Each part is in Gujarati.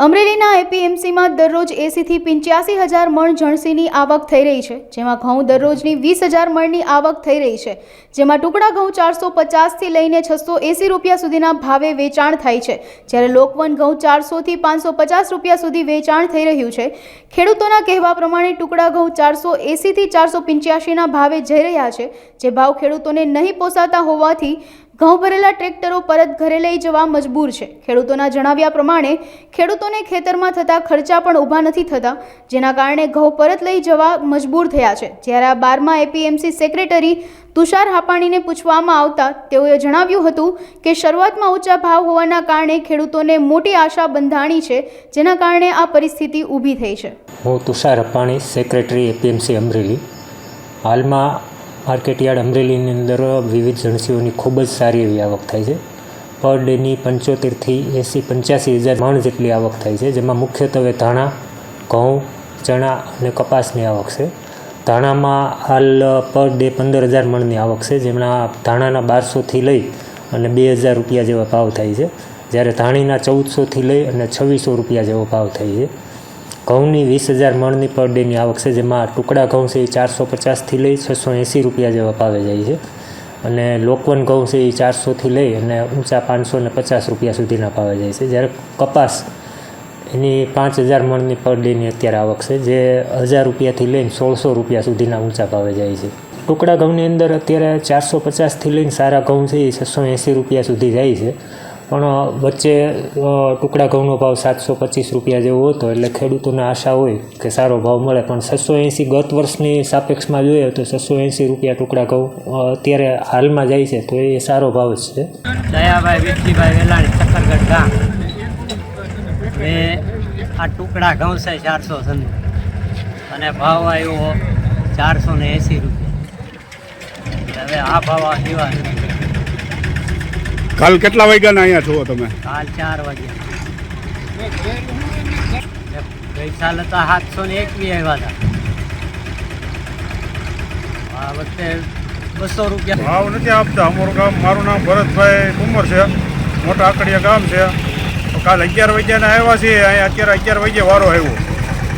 અમરેલીના એપીએમસીમાં દરરોજ 80 થી 85,000 મણ જણસીની આવક થઈ રહી છે, જેમાં ઘઉં દરરોજની 20,000 મણની આવક થઈ રહી છે, જેમાં ટુકડા ઘઉં 450 થી લઈને 680 રૂપિયા સુધીના ભાવે વેચાણ થાય છે, જ્યારે લોકવન ઘઉં 400 થી 550 રૂપિયા સુધી વેચાણ થઈ રહ્યું છે। ખેડૂતોના કહેવા પ્રમાણે ટુકડા ઘઉં 480 થી 485ના ભાવે જઈ રહ્યા છે, જે ભાવ ખેડૂતોને નહીં પોસાતા હોવાથી ઘઉં ભરેલા ટ્રેક્ટરો પરત ઘરે લઈ જવા મજબૂર છે। ખેડૂતોના જણાવ્યા પ્રમાણે ખેડૂતોને ખેતરમાં થતા ખર્ચા પણ ઊભા નથી થતા, જેના કારણે ઘઉં પરત લઈ જવા મજબૂર થયા છે। જ્યારે આ 12મા એપીએમસી સેક્રેટરી તુષાર હાપાણીને પૂછવામાં આવતા તેઓએ જણાવ્યું હતું કે શરૂઆતમાં ઊંચા ભાવ હોવાના કારણે ખેડૂતોને મોટી આશા બંધાણી છે, જેના કારણે આ પરિસ્થિતિ ઊભી થઈ છે। હું તુષાર હાપાણી, સેક્રેટરી એપીએમસી અમરેલી। હાલમાં માર્કેટયાર્ડ અમરેલીની અંદર વિવિધ જણસીઓની ખૂબ જ સારી એવી આવક થાય છે। પર ડેની 75 થી 80-85,000 મણ જેટલી આવક થાય છે, જેમાં મુખ્યત્વે ધાણા, ઘઉં, ચણા અને કપાસની આવક છે। ધાણામાં હાલ પર ડે 15,000 મણની આવક છે, જેમાં ધાણાના 1200થી લઈ અને 2,000 રૂપિયા જેવા ભાવ થાય છે, જ્યારે ધાણીના 1,400થી લઈ અને 2,600 રૂપિયા જેવો ભાવ થાય છે। ઘઉંની 20,000 મણની પર ડેની આવક છે, જેમાં ટુકડા ઘઉં છે એ 450થી લઈ 680 રૂપિયા જેવા ભાવે જાય છે, અને લોકવન ઘઉં છે એ 400થી લઈ અને ઊંચા 550 રૂપિયા સુધીના ભાવે જાય છે, જ્યારે કપાસ એની 5,000 મણની પર ડેની અત્યારે આવક છે, જે 1,000 રૂપિયાથી લઈને 1,600 રૂપિયા સુધીના ઊંચા ભાવે જાય છે। ટુકડા ઘઉંની અંદર અત્યારે 450થી લઈને સારા ઘઉં છે એ 680 રૂપિયા સુધી જાય છે, પણ વચ્ચે ટુકડા ઘઉંનો ભાવ 725 રૂપિયા જેવો હતો, એટલે ખેડૂતોને આશા હોય કે સારો ભાવ મળે, પણ 680 ગત વર્ષની સાપેક્ષમાં જોઈએ તો 680 રૂપિયા ટુકડા ઘઉં અત્યારે હાલમાં જાય છે, તો એ સારો ભાવ જ છે। દયાભાઈ વિઠ્ઠીભાઈ વેલાણી, સખરગઢ ગામ। એ આ ટુકડા ઘઉં છે 400 અને ભાવ આવ્યો 480 રૂપિયા। હવે આ ભાવ આ સિવાય કાલ કેટલા વાગ્યાના અહીંયા છો તમે? કાલ 4 વાગ્યા। ગઈ સાલ હતા 721 આવ્યા હતા, આ વખતે 200 રૂપિયા ભાવ નથી આપતા। અમારું ગામ, મારું નામ ભરતભાઈ કુંવર છે, મોટા આકડિયા ગામ છે। કાલ 11 વાગ્યાના આવ્યા છીએ, અહીંયા અત્યારે 11 વાગ્યે વારો આવ્યો,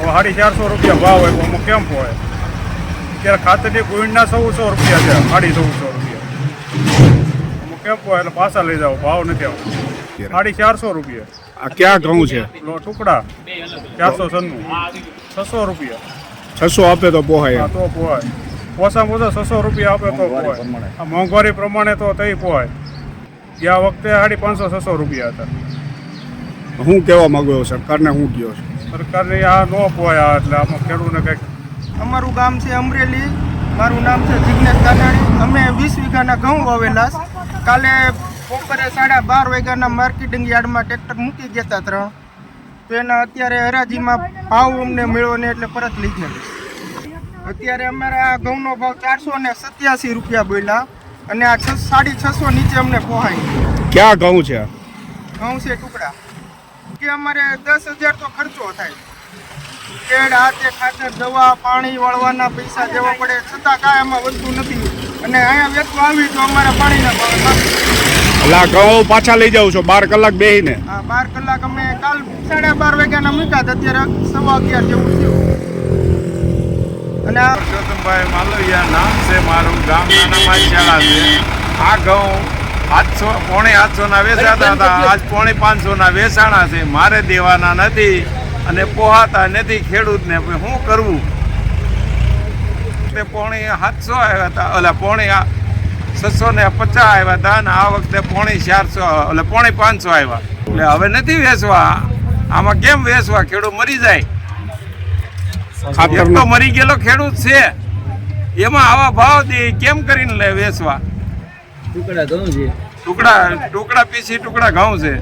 450 રૂપિયા ભાવ આવ્યો। અમુક કેમ્પ હોય અત્યારે ખાતરની ગુણના 1,400 રૂપિયા છે, 1,450 રૂપિયા કેમ્પ હોય એટલે પાછા લઈ જાઓ, ભાવ નથી આવતો। 450 રૂપિયા। આ ક્યાં ઘઉં છે? ટુકડા 490, 600 રૂપિયા। 600 આપે તો પોહાય? તો પોહાય, ઓછામાં ઓછા 600 રૂપિયા આપે તો પોહાય। આ મોંઘવારી પ્રમાણે તો તઈ પોહાય। ગયા વખતે 550-600 રૂપિયા હતા। હું કહેવા માંગુ સરકારને, હું કહો છું સરકારને આ ન પોહાય, એટલે આમાં ખેડૂતને કંઈક। અમારું ગામ છે અમરેલી, મારું નામ છે જિગ્નેશ દાનાણી। અમે 20 વીઘાના ઘઉં વાવેલા। કાલે બપોરે 12:30 વાગ્યાના માર્કેટિંગ યાર્ડમાં ટ્રેક્ટર મૂકી ગયા હતા 3, તો એના અત્યારે હરાજીમાં ભાવ અમને મળ્યો ને એટલે પરત લઈ ગયા। અત્યારે અમારા આ ઘઉંનો ભાવ 487 રૂપિયા બોલ્યા, અને આ 650 નીચે અમને પોહાય। ક્યાં ઘઉં છે? ઘઉં છે ટુકડા, કે અમારે 10,000 તો ખર્ચો થાય, કેળ, હાથે ખાતર, દવા, પાણી વાળવાના પૈસા દેવા પડે, છતાં કાંઈ એમાં વધતું નથી, અને અહીંયા વેચવા આવી તો અમારા પાણીના ભાવ નાખી। એટલે આ ઘઉં પાછા લઈ જાવ છો 12 કલાક બેહીને? હા, 12 કલાક અમે કાલ 12:30 વાગ્યાના મૂક્યા, અત્યારે 11:15 જેવું થયું। અને આ પરસોત્તમભાઈ માલવિયા નામ છે મારું, ગામ નાના માછાળા છે। આ ઘઉં 700-750 વેચાતા હતા, આજ 550 વેચાણા છે। મારે દેવાના નથી અને પોહાતા નથી ખેડૂતને, શું કરવું? તે 750 આવ્યા હતા, એટલે 650 આવ્યા હતા, અને આ વખતે 450 એટલે 550 આવ્યા, એટલે હવે નથી વેચવા। આમાં કેમ વેચવા? ખેડૂત મરી જાય, એક તો મરી ગયેલો ખેડૂત છે, એમાં આવા ભાવ દે કેમ કરીને લે વેચવા? ટુકડા પીસી ટુકડા ઘઉં છે।